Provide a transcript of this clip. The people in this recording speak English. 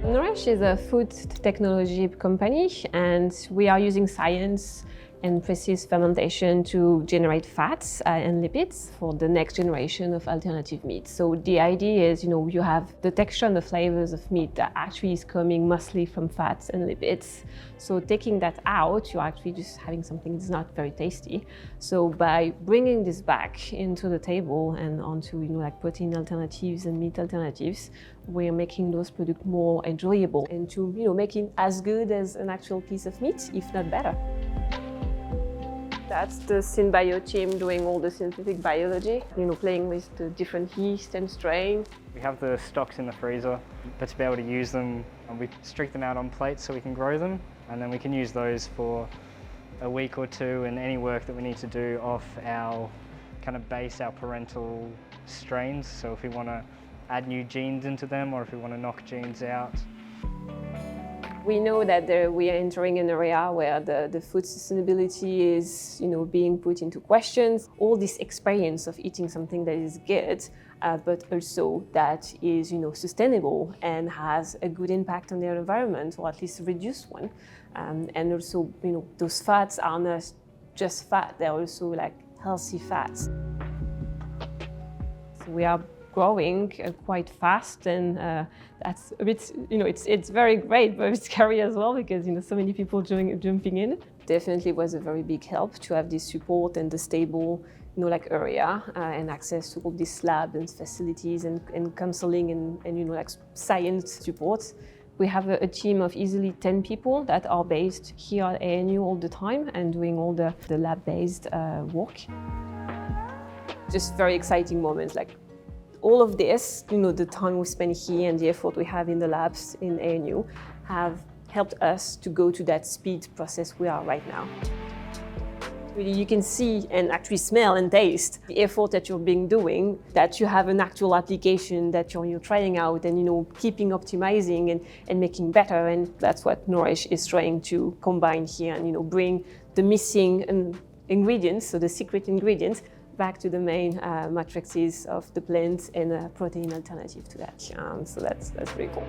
Nourish is a food technology company, and we are using science and precise fermentation to generate fats and lipids for the next generation of alternative meat. So the idea is, you have the texture and the flavors of meat that actually is coming mostly from fats and lipids. So taking that out, you're actually just having something that's not very tasty. So by bringing this back into the table and onto, like protein alternatives and meat alternatives, we're making those products more enjoyable and to, make it as good as an actual piece of meat, if not better. That's the SynBio team doing all the synthetic biology, playing with the different yeast and strain. We have the stocks in the freezer, but to be able to use them, we streak them out on plates so we can grow them, and then we can use those for a week or two and any work that we need to do off our kind of base, our parental strains. So if we want to add new genes into them or if we want to knock genes out. We know that we are entering an area where the food sustainability is, being put into questions. All this experience of eating something that is good, but also that is, sustainable and has a good impact on their environment, or at least a reduced one. And also, those fats are not just fat; they're also like healthy fats. So we are growing quite fast, and that's a bit, it's very great, but it's scary as well because so many people jumping in. Definitely was a very big help to have this support and the stable, area and access to all these labs and facilities and counseling and like science support. We have a team of easily 10 people that are based here at ANU all the time and doing all the lab-based work. Just very exciting moments, like all of this, the time we spend here and the effort we have in the labs in ANU have helped us to go to that speed process we are right now. Really, you can see and actually smell and taste the effort that you're doing, that you have an actual application that you're trying out and keeping optimizing and making better. And that's what Nourish is trying to combine here and bring the missing ingredients, so the secret ingredients, back to the main matrices of the plant and a protein alternative to that. So that's pretty cool.